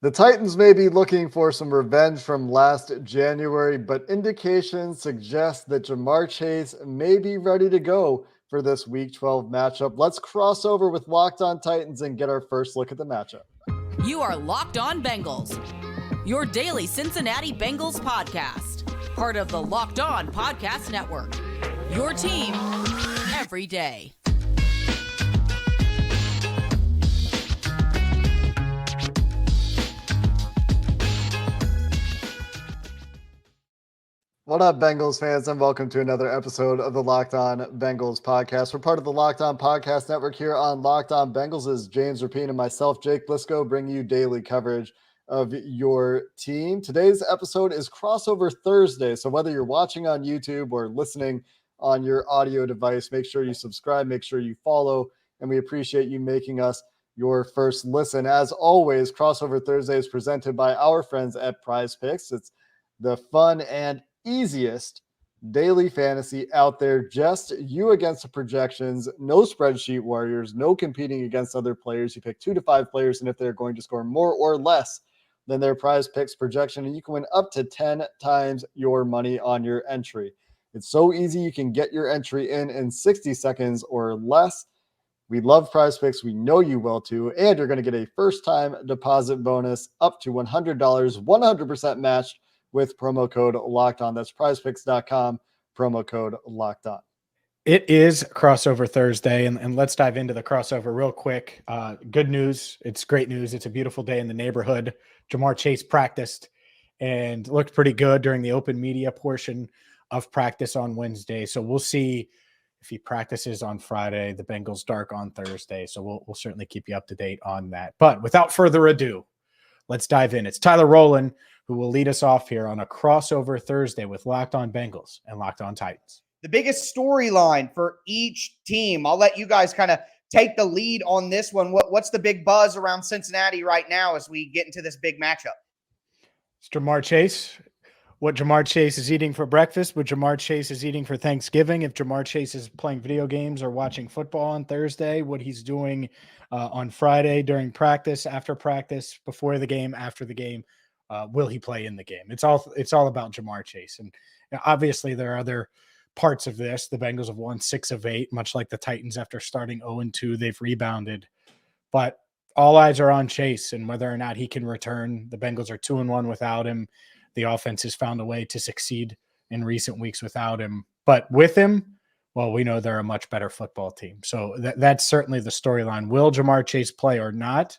The Titans may be looking for some revenge from last January, but indications suggest that Jamar Chase may be ready to go for this Week 12 matchup. Let's cross over with Locked On Titans and get our first look at the matchup. You are Locked On Bengals, your daily Cincinnati Bengals podcast, part of the Locked On Podcast Network, your team every day. What up, Bengals fans, and welcome to another episode of the Locked On Bengals podcast. We're part of the Locked On Podcast Network here on Locked On Bengals. As James Rapine and myself, Jake Bliscoe, bring you daily coverage of your team. Today's episode is Crossover Thursday, so whether you're watching on YouTube or listening on your audio device, make sure you subscribe, make sure you follow, and we appreciate you making us your first listen. As always, Crossover Thursday is presented by our friends at PrizePicks. It's the fun and easiest daily fantasy out there. Just you against the projections, no spreadsheet warriors, no competing against other players. You pick 2 to 5 players, and if they're going to score more or less than their PrizePicks projection, and you can win up to 10 times your money on your entry. It's so easy. You can get your entry in 60 seconds or less. We love PrizePicks. We know you will too. And you're going to get a first-time deposit bonus up to $100, 100% matched with promo code Locked On. That's prizepicks.com, promo code Locked On. It is Crossover Thursday, and let's dive into the crossover real quick. Good news. It's great news. It's a beautiful day in the neighborhood. Jamar Chase practiced and looked pretty good during the open media portion of practice on Wednesday. So we'll see if he practices on Friday. The Bengals dark on Thursday. So we'll certainly keep you up to date on that. But without further ado, let's dive in. It's Tyler Rowland who will lead us off here on a Crossover Thursday with Locked On Bengals and Locked On Titans. The biggest storyline for each team. I'll let you guys kind of take the lead on this one. What's the big buzz around Cincinnati right now as we get into this big matchup? It's Jamar Chase. What Jamar Chase is eating for breakfast, what Jamar Chase is eating for Thanksgiving, if Jamar Chase is playing video games or watching football on Thursday, what he's doing on Friday during practice, after practice, before the game, after the game. Will he play in the game? It's all about Jamar Chase. And obviously there are other parts of this. The Bengals have won 6 of 8, much like the Titans after starting 0-2. They've rebounded. But all eyes are on Chase and whether or not he can return. The Bengals are 2-1 without him. The offense has found a way to succeed in recent weeks without him. But with him, well, we know they're a much better football team. So that's certainly the storyline. Will Jamar Chase play or not?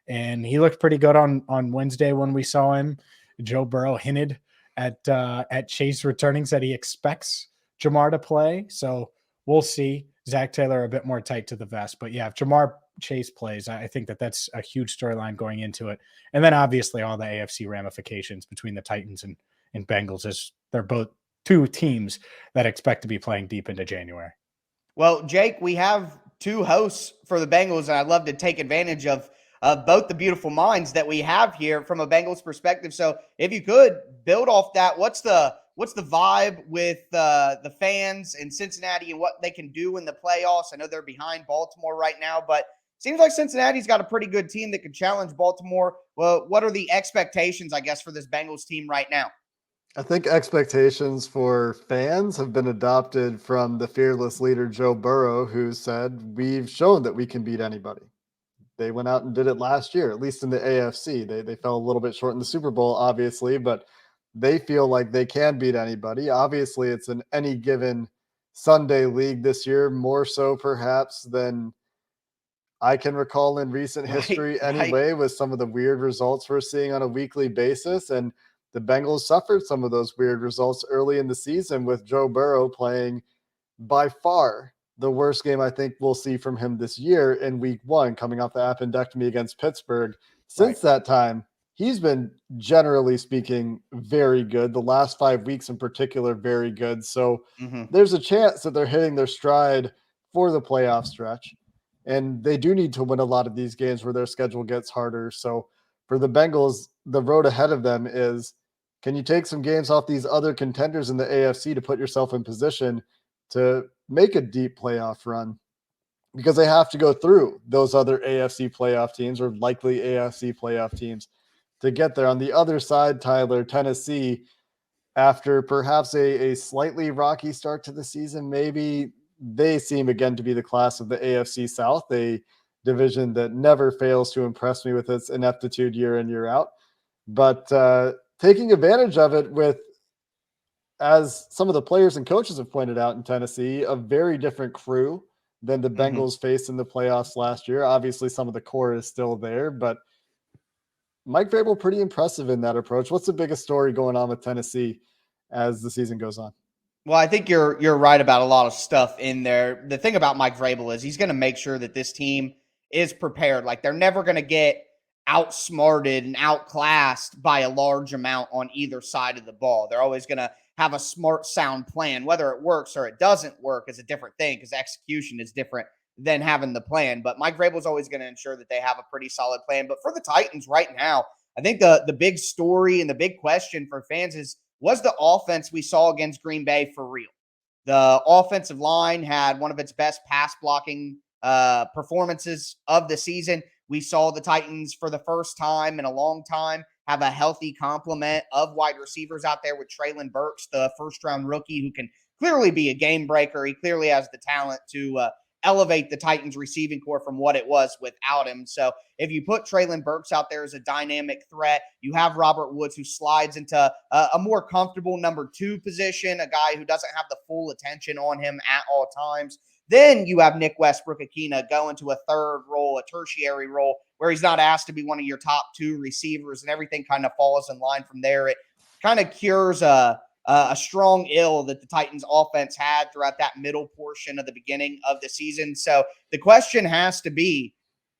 And he looked pretty good on Wednesday when we saw him. Joe Burrow hinted at Chase returning, said he expects Jamar to play. So we'll see. Zach Taylor a bit more tight to the vest. But yeah, if Jamar Chase plays, I think that's a huge storyline going into it. And then obviously all the AFC ramifications between the Titans and Bengals, as they're both 2 teams that expect to be playing deep into January. Well, Jake, we have 2 hosts for the Bengals, and I'd love to take advantage of both the beautiful minds that we have here from a Bengals perspective. So if you could build off that, what's the vibe with the fans in Cincinnati and what they can do in the playoffs? I know they're behind Baltimore right now, but seems like Cincinnati's got a pretty good team that could challenge Baltimore. Well, what are the expectations, I guess, for this Bengals team right now? I think expectations for fans have been adopted from the fearless leader, Joe Burrow, who said, we've shown that we can beat anybody. They went out and did it last year, at least in the AFC. They fell a little bit short in the Super Bowl, obviously, but they feel like they can beat anybody. Obviously, it's an any given Sunday league this year, more so perhaps than I can recall in recent history anyway, with some of the weird results we're seeing on a weekly basis. And the Bengals suffered some of those weird results early in the season with Joe Burrow playing by far the worst game I think we'll see from him this year in week 1, coming off the appendectomy against Pittsburgh. Since that time, he's been, generally speaking, very good. The last 5 weeks in particular, very good. So there's a chance that they're hitting their stride for the playoff stretch. And they do need to win a lot of these games where their schedule gets harder. So for the Bengals, the road ahead of them is, can you take some games off these other contenders in the AFC to put yourself in position to make a deep playoff run? Because they have to go through those other AFC playoff teams or likely AFC playoff teams to get there. On the other side, Tyler, Tennessee, after perhaps a slightly rocky start to the season, maybe they seem again to be the class of the AFC South, a division that never fails to impress me with its ineptitude year in, year out. But taking advantage of it with, as some of the players and coaches have pointed out in Tennessee, a very different crew than the Bengals faced in the playoffs last year. Obviously, some of the core is still there, but Mike Vrabel pretty impressive in that approach. What's the biggest story going on with Tennessee as the season goes on? Well, I think you're right about a lot of stuff in there. The thing about Mike Vrabel is he's going to make sure that this team is prepared. Like, they're never going to get outsmarted and outclassed by a large amount on either side of the ball. They're always going to have a smart, sound plan. Whether it works or it doesn't work is a different thing, because execution is different than having the plan. But Mike Vrabel is always going to ensure that they have a pretty solid plan. But for the Titans right now, I think the big story and the big question for fans is, was the offense we saw against Green Bay for real? The offensive line had one of its best pass blocking performances of the season. We saw the Titans for the first time in a long time have a healthy complement of wide receivers out there with Treylon Burks, the first-round rookie who can clearly be a game breaker. He clearly has the talent to elevate the Titans receiving core from what it was without him. So if you put Treylon Burks out there as a dynamic threat, you have Robert Woods, who slides into a more comfortable number 2 position, a guy who doesn't have the full attention on him at all times. Then you have Nick Westbrook-Akina go into a third role, a tertiary role, where he's not asked to be one of your top 2 receivers, and everything kind of falls in line from there. It kind of cures a strong ill that the Titans offense had throughout that middle portion of the beginning of the season. So the question has to be,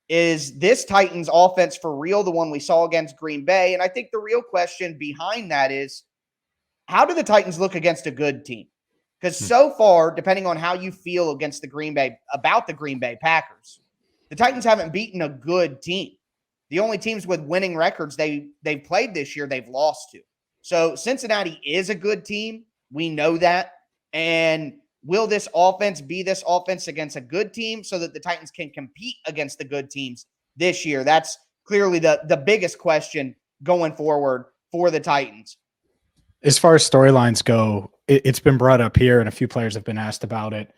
is this Titans offense for real, the one we saw against Green Bay? And I think the real question behind that is, how do the Titans look against a good team? Because so far, depending on how you feel against the Green Bay Packers, the Titans haven't beaten a good team. The only teams with winning records they've played this year, they've lost to. So Cincinnati is a good team. We know that. And will this offense be this offense against a good team so that the Titans can compete against the good teams this year? That's clearly the biggest question going forward for the Titans. As far as storylines go, it's been brought up here, and a few players have been asked about it.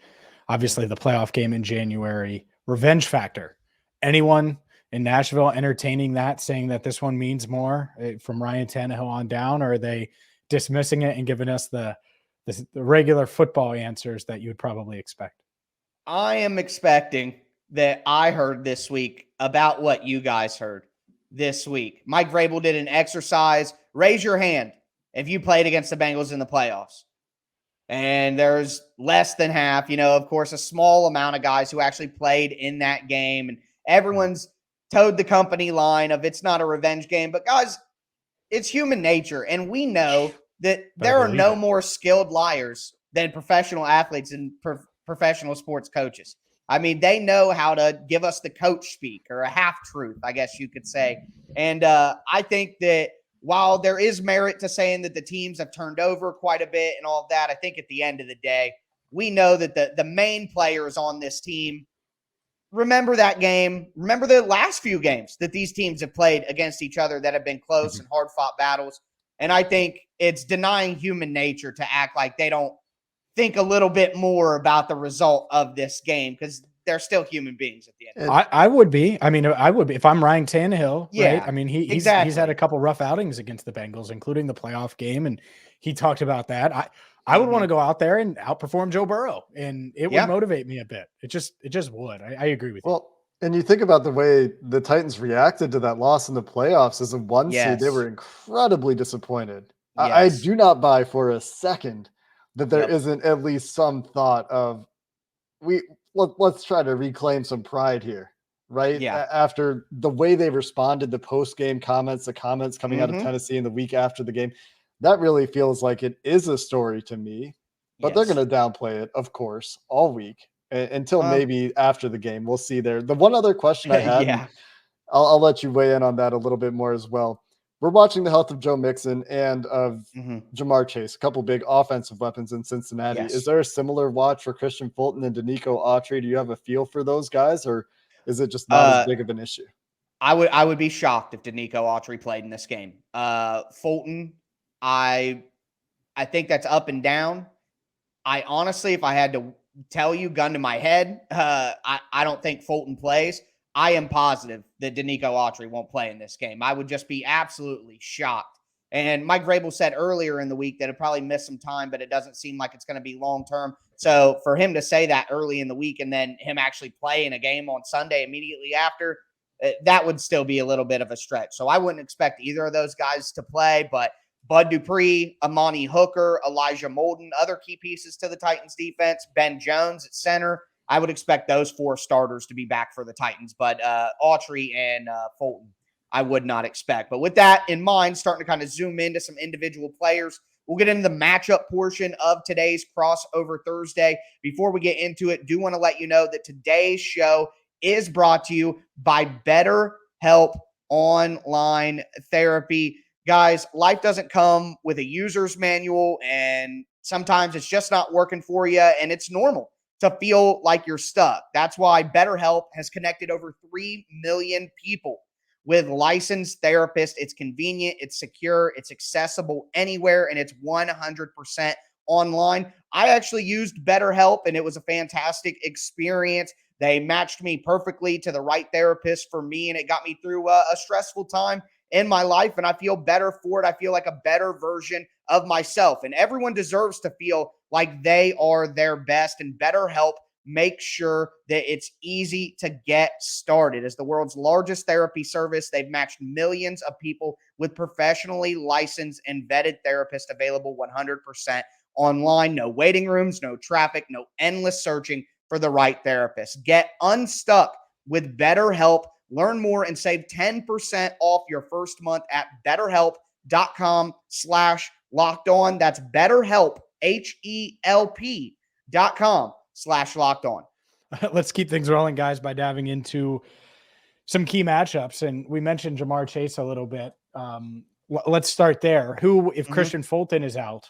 Obviously, the playoff game in January, revenge factor. Anyone in Nashville entertaining that, saying that this one means more from Ryan Tannehill on down, or are they dismissing it and giving us the regular football answers that you would probably expect? I am expecting that I heard this week about what you guys heard this week. Mike Vrabel did an exercise. Raise your hand if you played against the Bengals in the playoffs. And there's less than half, of course, a small amount of guys who actually played in that game. And everyone's towed the company line of it's not a revenge game. But guys, it's human nature. And we know that there are no more skilled liars than professional athletes and professional sports coaches. I mean, they know how to give us the coach speak, or a half truth, I guess you could say. And I think that while there is merit to saying that the teams have turned over quite a bit and all of that, I think at the end of the day, we know that the main players on this team remember that game. Remember the last few games that these teams have played against each other that have been close and hard-fought battles. And I think it's denying human nature to act like they don't think a little bit more about the result of this game, because they're still human beings at the end. I would be. I mean, I would be if I'm Ryan Tannehill. Yeah, right? I mean, he's had a couple rough outings against the Bengals, including the playoff game, and he talked about that. I would want to go out there and outperform Joe Burrow, and it would motivate me a bit. It just would. I agree with you. Well, and you think about the way the Titans reacted to that loss in the playoffs as a 1 seed, they were incredibly disappointed. Yes. I do not buy for a second that there isn't at least some thought of let's try to reclaim some pride here, right? Yeah. After the way they responded, the post-game comments, the comments coming out of Tennessee in the week after the game, that really feels like it is a story to me. But they're going to downplay it, of course, all week until maybe after the game. We'll see there. The one other question I had, I'll let you weigh in on that a little bit more as well. We're watching the health of Joe Mixon and of Jamar Chase, a couple big offensive weapons in Cincinnati. Yes. Is there a similar watch for Christian Fulton and Danico Autry? Do you have a feel for those guys, or is it just not as big of an issue? I would be shocked if Danico Autry played in this game. Fulton, I think that's up and down. I honestly, if I had to tell you, gun to my head, I don't think Fulton plays. I am positive that Danico Autry won't play in this game. I would just be absolutely shocked. And Mike Vrabel said earlier in the week that he'd probably miss some time, but it doesn't seem like it's going to be long-term. So for him to say that early in the week and then him actually play in a game on Sunday immediately after, that would still be a little bit of a stretch. So I wouldn't expect either of those guys to play, but Bud Dupree, Amani Hooker, Elijah Molden, other key pieces to the Titans defense, Ben Jones at center. I would expect those 4 starters to be back for the Titans, but Autry and Fulton, I would not expect. But with that in mind, starting to kind of zoom into some individual players, we'll get into the matchup portion of today's Crossover Thursday. Before we get into it, do want to let you know that today's show is brought to you by BetterHelp Online Therapy. Guys, life doesn't come with a user's manual, and sometimes it's just not working for you, and it's normal to feel like you're stuck. That's why BetterHelp has connected over 3 million people with licensed therapists. It's convenient, it's secure, it's accessible anywhere, and it's 100% online. I actually used BetterHelp, and it was a fantastic experience. They matched me perfectly to the right therapist for me, and it got me through a stressful time in my life, and I feel better for it. I feel like a better version of myself, and everyone deserves to feel like they are their best, and BetterHelp makes sure that it's easy to get started. As the world's largest therapy service, they've matched millions of people with professionally licensed and vetted therapists available 100% online. No waiting rooms, no traffic, no endless searching for the right therapist. Get unstuck with BetterHelp. Learn more and save 10% off your first month at BetterHelp.com/lockedon. That's BetterHelp, HELP.com/lockedon. Let's keep things rolling, guys, by diving into some key matchups. And we mentioned Jamar Chase a little bit. Let's start there. Who, if Christian Fulton is out,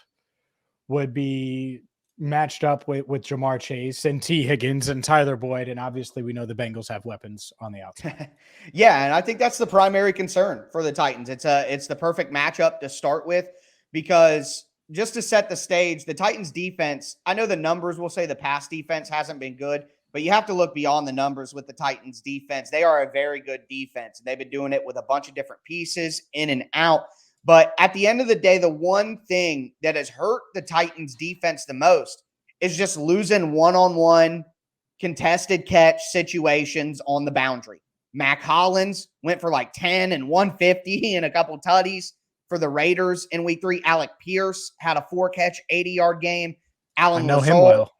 would be matched up with Jamar Chase and T. Higgins and Tyler Boyd? And obviously we know the Bengals have weapons on the outside. Yeah, and I think that's the primary concern for the Titans. It's the perfect matchup to start with, because just to set the stage, the Titans defense, I know the numbers will say the pass defense hasn't been good, but you have to look beyond the numbers with the Titans defense. They are a very good defense. They've been doing it with a bunch of different pieces in and out. But at the end of the day, the one thing that has hurt the Titans defense the most is just losing one-on-one contested catch situations on the boundary. Mac Hollins went for like 10 and 150 and a couple tutties for the Raiders in week 3. Alec Pierce had a 4-catch, 80-yard game. Alan I know Lazard, him well.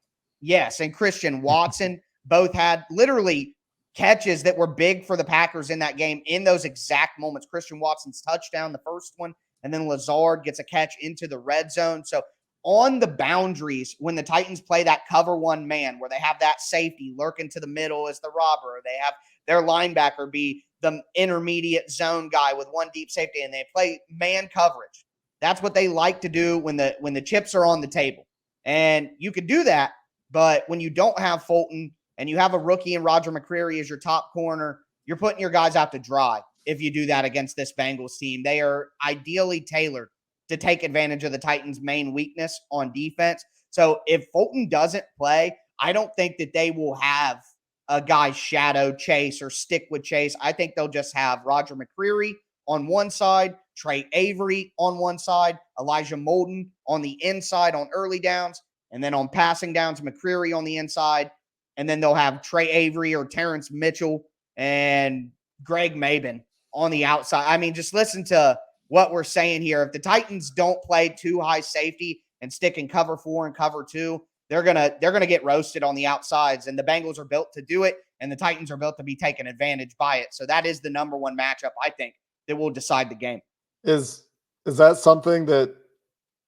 yes, and Christian Watson both had literally catches that were big for the Packers in that game in those exact moments. Christian Watson's touchdown, the first one, and then Lazard gets a catch into the red zone. So on the boundaries, when the Titans play that cover one man, where they have that safety lurking to the middle as the robber, or they have their linebacker be the intermediate zone guy with one deep safety, and they play man coverage. That's what they like to do when the chips are on the table. And you could do that, but when you don't have Fulton and you have a rookie and Roger McCreary as your top corner, you're putting your guys out to dry if you do that against this Bengals team. They are ideally tailored to take advantage of the Titans' main weakness on defense. So if Fulton doesn't play, I don't think that they will have a guy shadow Chase or stick with Chase. I think they'll just have Roger McCreary on one side, Trey Avery on one side, Elijah Molden on the inside on early downs, and then on passing downs, McCreary on the inside. And then they'll have Trey Avery or Terrence Mitchell and Greg Maben on the outside. I mean, just listen to what we're saying here. If the Titans don't play too high safety and stick in cover 4 and cover 2, they're gonna get roasted on the outsides. And the Bengals are built to do it, and the Titans are built to be taken advantage by it. So that is the number one matchup, I think, that will decide the game. Is that something that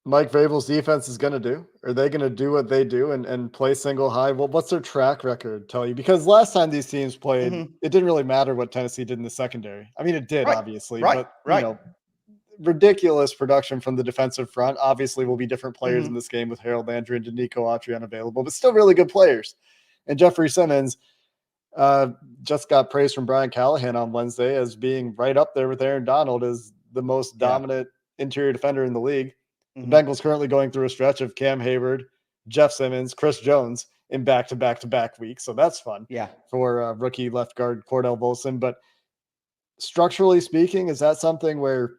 Mike Vrabel's defense is going to do? Are they going to do what they do and play single high? Well, what's their track record tell you? Because last time these teams played, it didn't really matter what Tennessee did in the secondary. I mean, it did, obviously, but you know, ridiculous production from the defensive front. Obviously, will be different players in this game with Harold Landry and Danico Autry unavailable, but still really good players. And Jeffery Simmons, Just got praise from Brian Callahan on Wednesday as being right up there with Aaron Donald as the most dominant interior defender in the league. The Bengals currently going through a stretch of Cam Hayward, Jeff Simmons, Chris Jones in back-to-back weeks. So that's fun for rookie left guard Cordell Volson. But structurally speaking, is that something where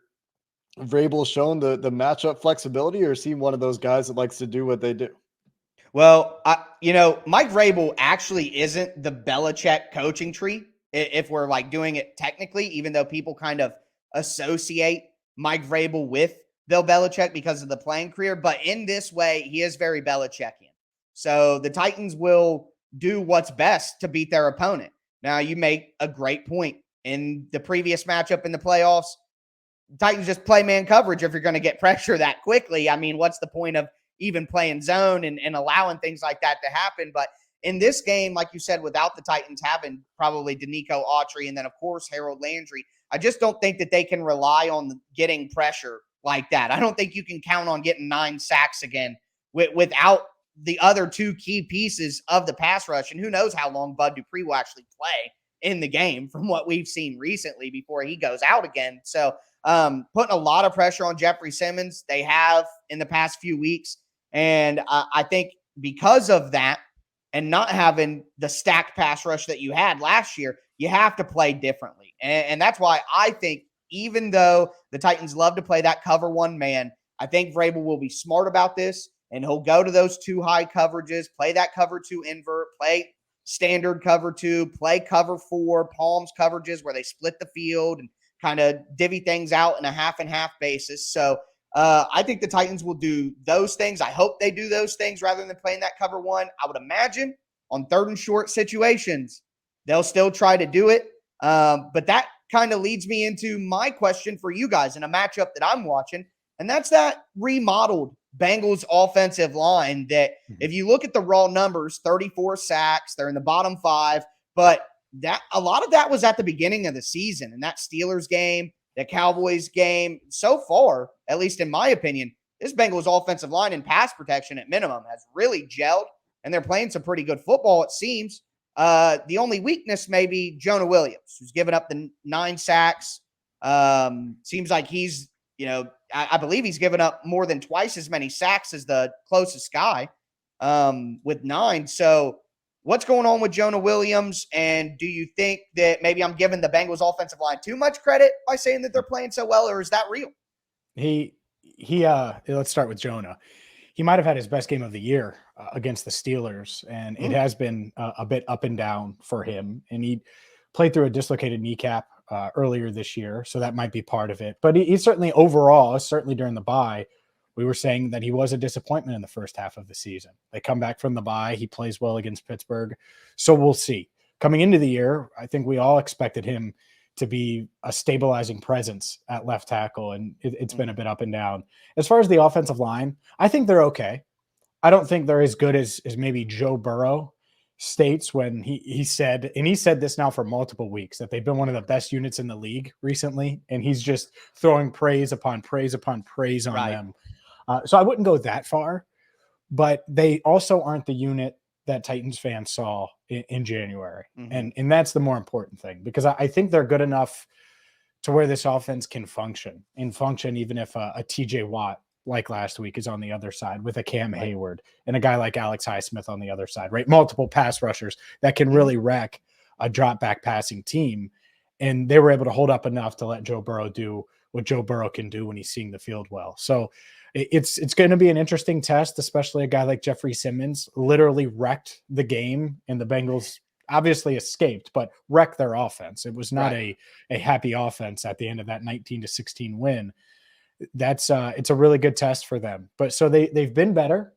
Vrabel's shown the matchup flexibility, or is he one of those guys that likes to do what they do? Well, Mike Vrabel actually isn't the Belichick coaching tree, if we're like doing it technically, even though people kind of associate Mike Vrabel with Bill Belichick because of the playing career. But in this way, he is very Belichickian. So the Titans will do what's best to beat their opponent. Now, you make a great point. In the previous matchup in the playoffs, Titans just play man coverage if you're going to get pressure that quickly. I mean, what's the point of even playing zone and allowing things like that to happen? But in this game, like you said, without the Titans having probably Danico Autry and then, of course, Harold Landry, I just don't think that they can rely on getting pressure like that. I don't think you can count on getting 9 sacks again without the other 2 key pieces of the pass rush. And who knows how long Bud Dupree will actually play in the game from what we've seen recently before he goes out again. So putting a lot of pressure on Jeffery Simmons, they have in the past few weeks. And I think because of that and not having the stacked pass rush that you had last year, you have to play differently. And that's why I think even though the Titans love to play that cover 1 man, I think Vrabel will be smart about this, and he'll go to those 2 high coverages, play that cover 2 invert, play standard cover 2, play cover 4, palms coverages where they split the field and kind of divvy things out in a half and half basis. So I think the Titans will do those things. I hope they do those things rather than playing that cover 1. I would imagine on 3rd and short situations, they'll still try to do it. But that kind of leads me into my question for you guys in a matchup that I'm watching, and that's that remodeled Bengals offensive line that if you look at the raw numbers, 34 sacks, they're in the bottom 5, but that a lot of that was at the beginning of the season. And that Steelers game, the Cowboys game, so far, at least in my opinion, this Bengals offensive line and pass protection at minimum has really gelled, and they're playing some pretty good football, it seems. The only weakness may be Jonah Williams, who's given up the 9 sacks. Seems like he's, I believe he's given up more than twice as many sacks as the closest guy with 9. So what's going on with Jonah Williams? And do you think that maybe I'm giving the Bengals offensive line too much credit by saying that they're playing so well, or is that real? Let's start with Jonah. He might have had his best game of the year against the Steelers, and it has been a bit up and down for him. And he played through a dislocated kneecap earlier this year, so that might be part of it. But he certainly overall, certainly during the bye, we were saying that he was a disappointment in the first half of the season. They come back from the bye. He plays well against Pittsburgh. So we'll see. Coming into the year, I think we all expected him to be a stabilizing presence at left tackle, and it's been a bit up and down. As far as the offensive line, I think they're okay. I don't think they're as good as maybe Joe Burrow states when he said, and he said this now for multiple weeks, that they've been one of the best units in the league recently, and he's just throwing praise upon praise upon praise on them. So I wouldn't go that far, but they also aren't the unit that Titans fans saw in January. And that's the more important thing, because I think they're good enough to where this offense can function even if a TJ Watt like last week is on the other side with a Cam Hayward and a guy like Alex Highsmith on the other side, right? Multiple pass rushers that can really wreck a drop back passing team. And they were able to hold up enough to let Joe Burrow do what Joe Burrow can do when he's seeing the field well. So it's going to be an interesting test, especially a guy like Jeffery Simmons literally wrecked the game, and the Bengals obviously escaped, but wrecked their offense. It was not a happy offense at the end of that 19-16 win. It's a really good test for them. But so they've been better,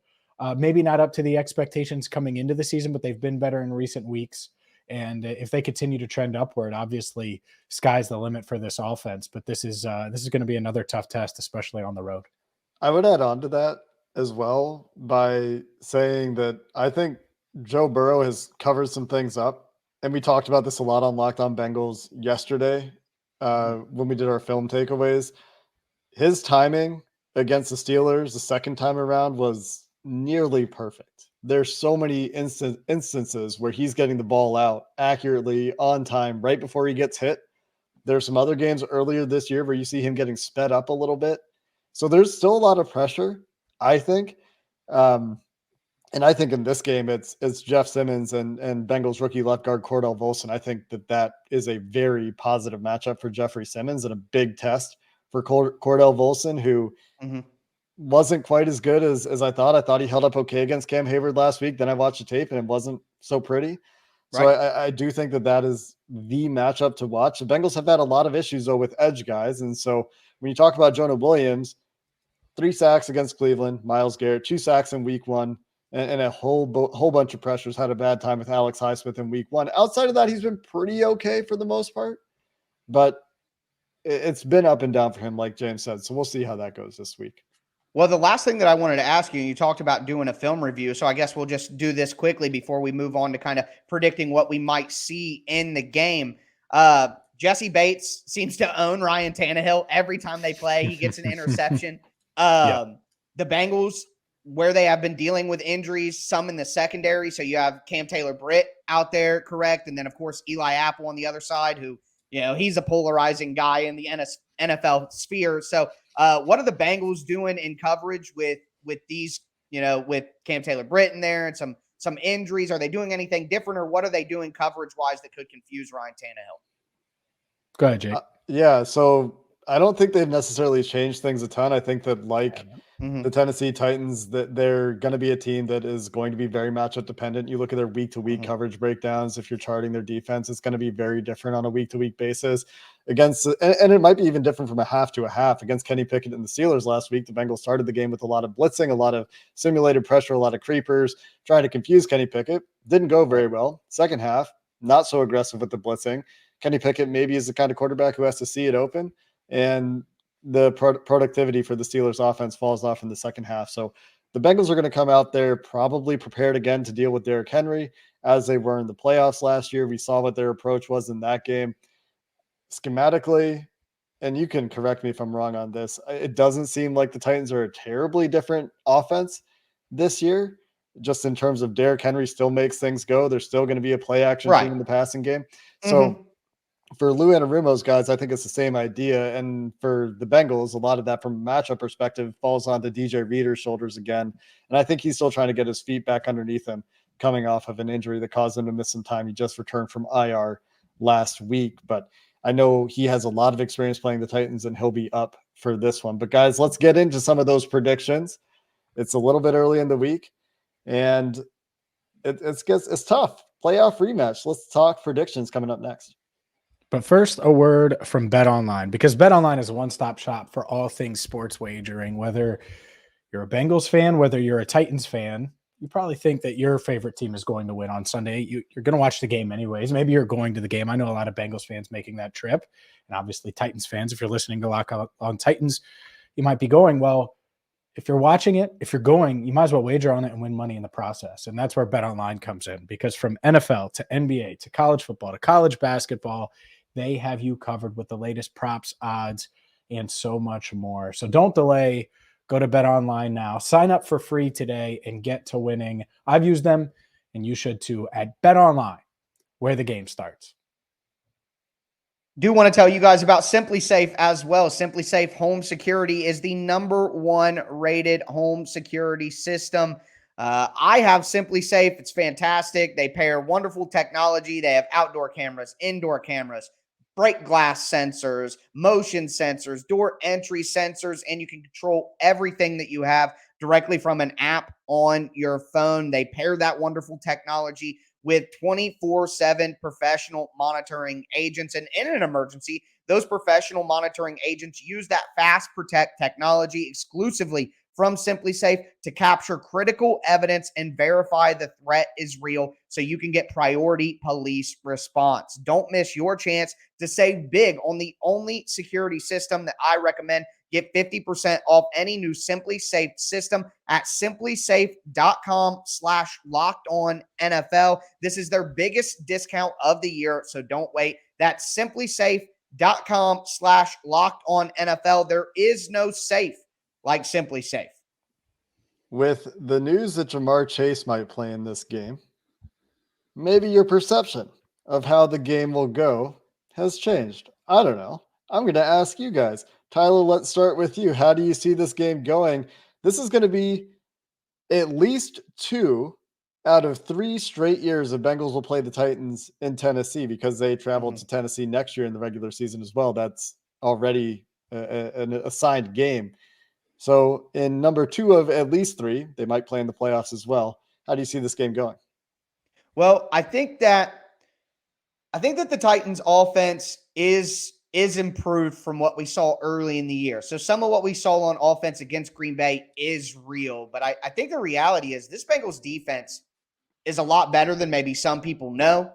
maybe not up to the expectations coming into the season, but they've been better in recent weeks. And if they continue to trend upward, obviously sky's the limit for this offense. But this is going to be another tough test, especially on the road. I would add on to that as well by saying that I think Joe Burrow has covered some things up. And we talked about this a lot on Locked On Bengals yesterday when we did our film takeaways. His timing against the Steelers the second time around was nearly perfect. there's so many instances where he's getting the ball out accurately on time right before he gets hit. There's some other games earlier this year where you see him getting sped up a little bit. So there's still a lot of pressure, I think. Um, and I think in this game, it's Jeff Simmons and Bengals rookie left guard Cordell Volson. I think that is a very positive matchup for Jeffery Simmons and a big test for Cordell Volson, who Mm-hmm. wasn't quite as good as I thought. I thought he held up okay against Cam Hayward last week. Then I watched the tape and it wasn't so pretty. So Right. I do think that is the matchup to watch. The Bengals have had a lot of issues though with edge guys. And so when you talk about Jonah Williams, 3 sacks against Cleveland, Myles Garrett, 2 sacks in week 1, and a whole bunch of pressures. Had a bad time with Alex Highsmith in week 1. Outside of that, he's been pretty okay for the most part, but it's been up and down for him, like James said. So we'll see how that goes this week. Well, the last thing that I wanted to ask you, you talked about doing a film review. So I guess we'll just do this quickly before we move on to kind of predicting what we might see in the game. Jesse Bates seems to own Ryan Tannehill every time they play. He gets an interception. The Bengals, where they have been dealing with injuries, some in the secondary. So you have Cam Taylor-Britt out there, correct? And then, of course, Eli Apple on the other side, who, he's a polarizing guy in the NFL sphere. So what are the Bengals doing in coverage with these, with Cam Taylor-Britt in there and some injuries? Are they doing anything different, or what are they doing coverage-wise that could confuse Ryan Tannehill? Go ahead, Jake. Yeah, so I don't think they've necessarily changed things a ton. I think that the Tennessee Titans, that they're going to be a team that is going to be very matchup dependent. You look at their week-to-week coverage breakdowns. If you're charting their defense, it's going to be very different on a week-to-week basis against, and it might be even different from a half to a half. Against Kenny Pickett and the Steelers last week, the Bengals started the game with a lot of blitzing, a lot of simulated pressure, a lot of creepers, trying to confuse Kenny Pickett. Didn't go very well. Second half, not so aggressive with the blitzing. Kenny Pickett maybe is the kind of quarterback who has to see it open, and the productivity for the Steelers offense falls off in the second half. So the Bengals are going to come out there probably prepared again to deal with Derrick Henry as they were in the playoffs last year. We saw what their approach was in that game. Schematically, and you can correct me if I'm wrong on this, it doesn't seem like the Titans are a terribly different offense this year, just in terms of Derrick Henry still makes things go. There's still going to be a play action team in the passing game. So for Lou Anarumo's guys, I think it's the same idea. And for the Bengals, a lot of that from a matchup perspective falls onto DJ Reader's shoulders again. And I think he's still trying to get his feet back underneath him coming off of an injury that caused him to miss some time. He just returned from IR last week, but I know he has a lot of experience playing the Titans and he'll be up for this one. But guys, let's get into some of those predictions. It's a little bit early in the week and it's tough. Playoff rematch. Let's talk predictions coming up next. But first, a word from BetOnline, because BetOnline is a one-stop shop for all things sports wagering. Whether you're a Bengals fan, whether you're a Titans fan, you probably think that your favorite team is going to win on Sunday. You're going to watch the game anyways. Maybe you're going to the game. I know a lot of Bengals fans making that trip, and obviously Titans fans. If you're listening to Lock on Titans, you might be going, well, if you're watching it, if you're going, you might as well wager on it and win money in the process. And that's where BetOnline comes in, because from NFL to NBA to college football to college basketball, they have you covered with the latest props, odds, and so much more. So don't delay. Go to BetOnline now. Sign up for free today and get to winning. I've used them, and you should too, at BetOnline, where the game starts. Do want to tell you guys about SimpliSafe as well. SimpliSafe Home Security is the #1 rated home security system. I have SimpliSafe. It's fantastic. They pair wonderful technology. They have outdoor cameras, indoor cameras, break glass sensors, motion sensors, door entry sensors, and you can control everything that you have directly from an app on your phone. They pair that wonderful technology with 24/7 professional monitoring agents. And in an emergency, those professional monitoring agents use that Fast Protect technology exclusively from SimpliSafe to capture critical evidence and verify the threat is real so you can get priority police response. Don't miss your chance to save big on the only security system that I recommend. Get 50% off any new SimpliSafe system at simplisafe.com/lockedonnfl. This is their biggest discount of the year, so don't wait. That's simplisafe.com/lockedonnfl. There is no safe like SimpliSafe. with the news that Jamar Chase might play in this game, maybe your perception of how the game will go has changed. I don't know. I'm going to ask you guys. Tyler, let's start with you. How do you see this game going? This is going to be at least 2 out of 3 straight years the Bengals will play the Titans in Tennessee because they travel to Tennessee next year in the regular season as well. That's already an assigned game. So in number 2 of at least 3, they might play in the playoffs as well. How do you see this game going? Well, I think that the Titans offense is improved from what we saw early in the year. So some of what we saw on offense against Green Bay is real, but I think the reality is this Bengals defense is a lot better than maybe some people know.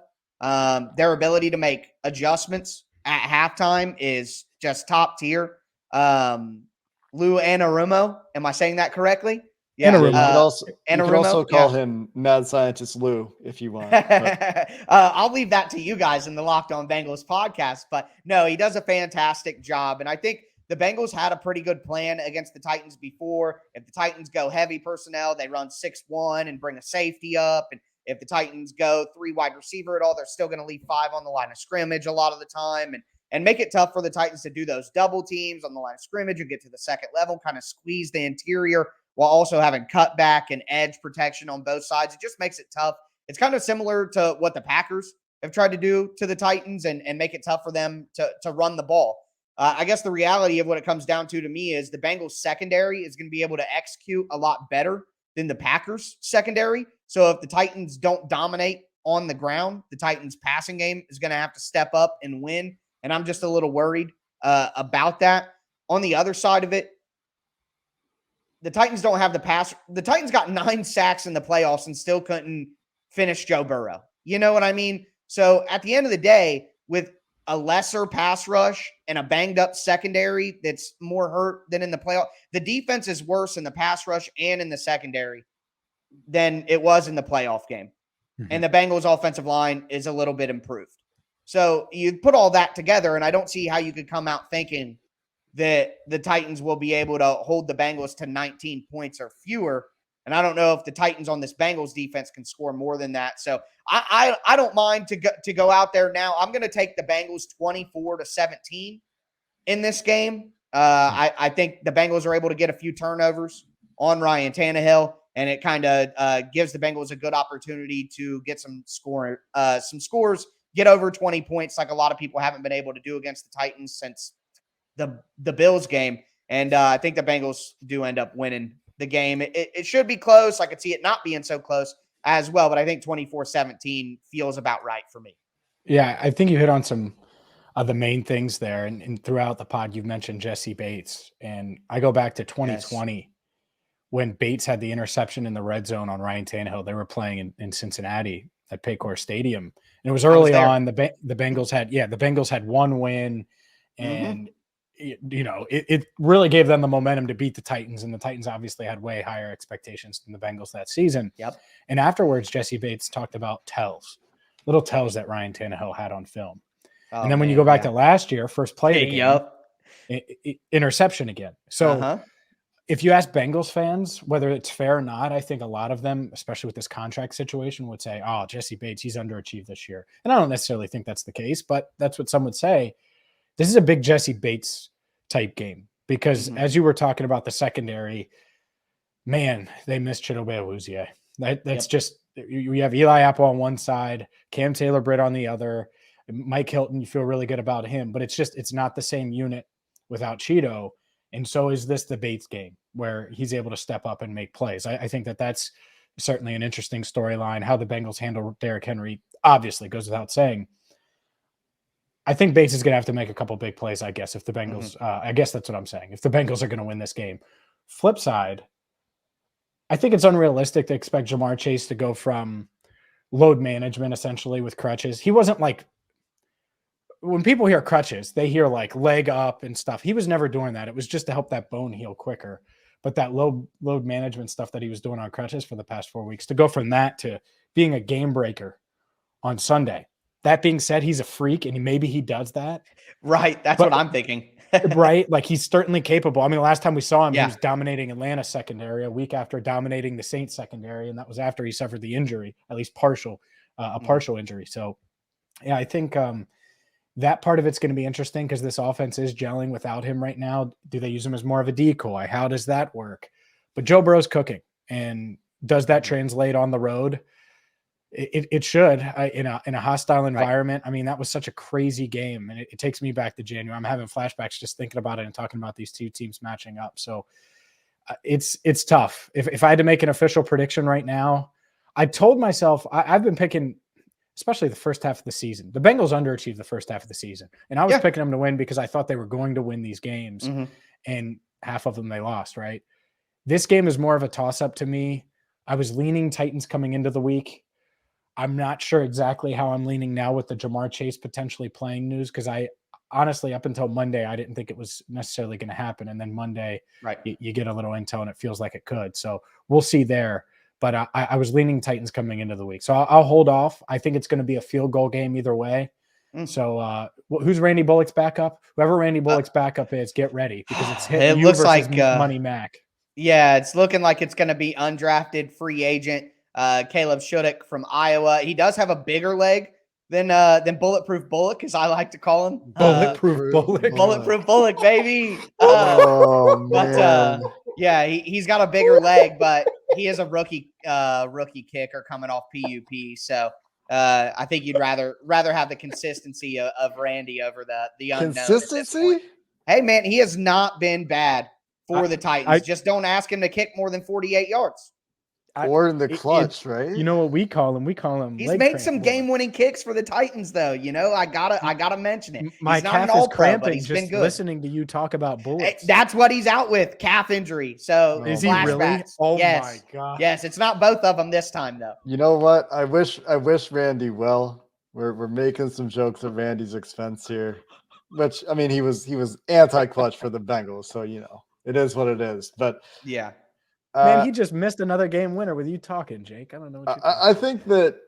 Their ability to make adjustments at halftime is just top tier. Lou Anarumo, am I saying that correctly? Yeah, you can also call him Mad Scientist Lou if you want. I'll leave that to you guys in the Locked On Bengals podcast. But no, he does a fantastic job. And I think the Bengals had a pretty good plan against the Titans before. If the Titans go heavy personnel, they run 6-1 and bring a safety up. And if the Titans go 3 wide receiver at all, they're still going to leave 5 on the line of scrimmage a lot of the time. And make it tough for the Titans to do those double teams on the line of scrimmage and get to the second level, kind of squeeze the interior while also having cutback and edge protection on both sides. It just makes it tough. It's kind of similar to what the Packers have tried to do to the Titans and make it tough for them to run the ball. I guess the reality of what it comes down to me is the Bengals secondary is going to be able to execute a lot better than the Packers secondary. So if the Titans don't dominate on the ground, the Titans passing game is going to have to step up and win. And I'm just a little worried about that. On the other side of it, the Titans don't have the pass. The Titans got 9 sacks in the playoffs and still couldn't finish Joe Burrow. You know what I mean? So at the end of the day, with a lesser pass rush and a banged up secondary that's more hurt than in the playoff, the defense is worse in the pass rush and in the secondary than it was in the playoff game. Mm-hmm. And the Bengals offensive line is a little bit improved. So you put all that together, and I don't see how you could come out thinking that the Titans will be able to hold the Bengals to 19 points or fewer. And I don't know if the Titans on this Bengals defense can score more than that. So I don't mind to go out there now. I'm going to take the Bengals 24-17 in this game. I think the Bengals are able to get a few turnovers on Ryan Tannehill, and it kind of gives the Bengals a good opportunity to get some scores, get over 20 points like a lot of people haven't been able to do against the Titans since the Bills game. And I think the Bengals do end up winning the game. It should be close. I could see it not being so close as well, but I think 24-17 feels about right for me. Yeah, I think you hit on some of the main things there. And throughout the pod, you've mentioned Jesse Bates. And I go back to 2020 when Bates had the interception in the red zone on Ryan Tannehill. They were playing in Cincinnati at Paycor Stadium. And it was early on. The Bengals had one win, and it really gave them the momentum to beat the Titans. And the Titans obviously had way higher expectations than the Bengals that season. Yep. And afterwards, Jesse Bates talked about little tells that Ryan Tannehill had on film. And then when you go back to last year, first play of the game, interception again. So if you ask Bengals fans whether it's fair or not, I think a lot of them, especially with this contract situation, would say, oh, Jesse Bates, he's underachieved this year. And I don't necessarily think that's the case, but that's what some would say. This is a big Jesse Bates type game because as you were talking about the secondary, man, they missed Chidobe Awuzie. That's just, you have Eli Apple on one side, Cam Taylor-Britt on the other, Mike Hilton, you feel really good about him, but it's not the same unit without Cheeto. And so is this the Bates game where he's able to step up and make plays? I think that's certainly an interesting storyline. How the Bengals handle Derrick Henry obviously goes without saying. I think Bates is going to have to make a couple big plays, I guess, if the Bengals, I guess that's what I'm saying. If the Bengals are going to win this game. Flip side, I think it's unrealistic to expect Jamar Chase to go from load management essentially with crutches. He wasn't like, when people hear crutches, they hear like leg up and stuff. He was never doing that. It was just to help that bone heal quicker. But that load management stuff that he was doing on crutches for the past 4 weeks, to go from that to being a game breaker on Sunday. That being said, he's a freak, and maybe he does that. Right. That's what I'm thinking. right? Like he's certainly capable. I mean, the last time we saw him, he Yeah. was dominating Atlanta secondary a week after dominating the Saints secondary, and that was after he suffered the injury, at least a partial injury. So, yeah, I think that part of it's going to be interesting because this offense is gelling without him right now. Do they use him as more of a decoy? How does that work? But Joe Burrow's cooking, and does that translate on the road? It should in a hostile environment. Right. I mean, that was such a crazy game, and it takes me back to January. I'm having flashbacks just thinking about it and talking about these two teams matching up. So it's tough. If I had to make an official prediction right now, I told myself I've been picking, especially the first half of the season. The Bengals underachieved the first half of the season, and I was picking them to win because I thought they were going to win these games, and half of them they lost. Right. This game is more of a toss-up to me. I was leaning Titans coming into the week. I'm not sure exactly how I'm leaning now with the Ja'Marr Chase potentially playing news, because I honestly, up until Monday, I didn't think it was necessarily going to happen. And then Monday, you get a little intel and it feels like it could. So we'll see there. But I was leaning Titans coming into the week. So I'll hold off. I think it's going to be a field goal game either way. So who's Randy Bullock's backup? Whoever Randy Bullock's backup is, get ready, because it's it looks like Money Mac. Yeah, it's looking like it's going to be undrafted free agent Caleb Shudak from Iowa. He does have a bigger leg than Bulletproof Bullock, as I like to call him. Bulletproof Bullock. Bulletproof Bullock, baby. Man. But yeah, he's got a bigger leg, but he is a rookie kicker coming off PUP. So I think you'd rather have the consistency of Randy over the unknown. Consistency? Hey, man, he has not been bad for the Titans. Just don't ask him to kick more than 48 yards. Or in the clutch, right? You know what we call him? We call him. He's made some game-winning kicks for the Titans, though. You know, I gotta mention it. My he's not calf an is all-pro, cramping but he's just been good. Listening to you talk about Bullets. That's what he's out with, calf injury. So is he really? Oh yes. My god! Yes, it's not both of them this time, though. You know what? I wish Randy well. We're making some jokes at Randy's expense here, which, I mean, he was anti-clutch for the Bengals, so you know it is what it is. But yeah. Man, he just missed another game winner with you talking, Jake. I don't know what you're I think that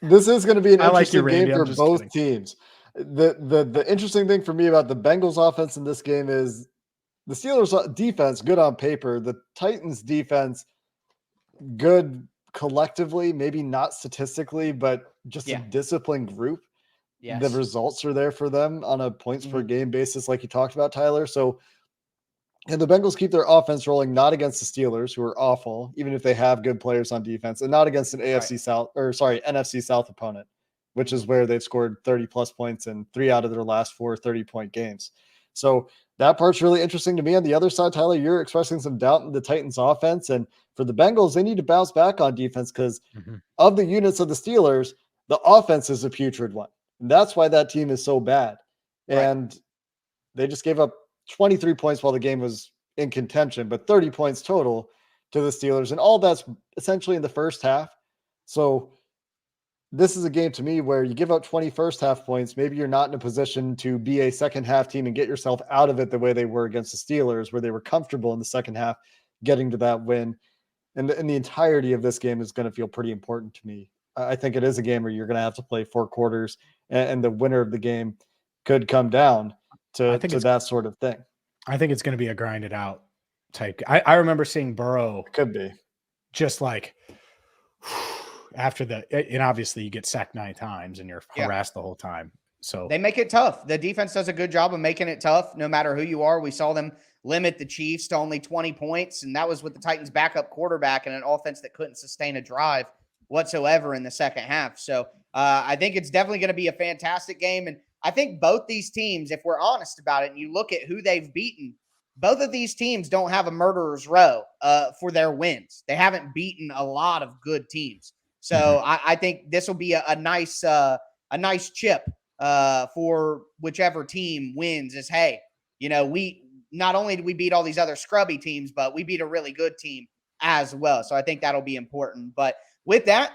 this is going to be an interesting game for both teams. The interesting thing for me about the Bengals offense in this game is the Steelers defense, good on paper. The Titans defense, good collectively, maybe not statistically, but just a disciplined group. Yes. The results are there for them on a points per game basis, like you talked about, Tyler. So, and the Bengals keep their offense rolling, not against the Steelers, who are awful, even if they have good players on defense, and not against an NFC South opponent, which is where they've scored 30-plus points in 3 out of their last 4 30-point games. So that part's really interesting to me. On the other side, Tyler, you're expressing some doubt in the Titans' offense. And for the Bengals, they need to bounce back on defense because of the units of the Steelers, the offense is a putrid one. And that's why that team is so bad. And they just gave up 23 points while the game was in contention, but 30 points total to the Steelers. And all that's essentially in the first half. So this is a game to me where you give up 20 first half points. Maybe you're not in a position to be a second half team and get yourself out of it the way they were against the Steelers, where they were comfortable in the second half getting to that win. And the entirety of this game is going to feel pretty important to me. I think it is a game where you're going to have to play 4 quarters, and the winner of the game could come down to that sort of thing. I think it's going to be a grinded out type. I remember seeing Burrow. Could be. Just like after and obviously you get sacked 9 times and you're harassed the whole time. So they make it tough. The defense does a good job of making it tough, no matter who you are. We saw them limit the Chiefs to only 20 points, and that was with the Titans' backup quarterback and an offense that couldn't sustain a drive whatsoever in the second half. So I think it's definitely going to be a fantastic game. And I think both these teams, if we're honest about it, and you look at who they've beaten, both of these teams don't have a murderer's row for their wins. They haven't beaten a lot of good teams. So I think this will be a nice chip for whichever team wins. Is, hey, you know, we not only did we beat all these other scrubby teams, but we beat a really good team as well. So I think that'll be important. But with that,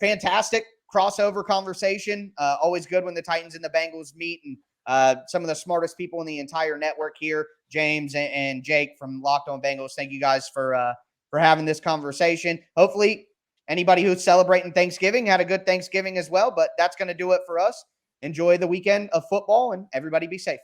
fantastic crossover conversation. Always good when the Titans and the Bengals meet, and some of the smartest people in the entire network here, James and Jake from Locked On Bengals. Thank you guys for having this conversation. Hopefully anybody who's celebrating Thanksgiving had a good Thanksgiving as well, but that's going to do it for us. Enjoy the weekend of football, and everybody be safe.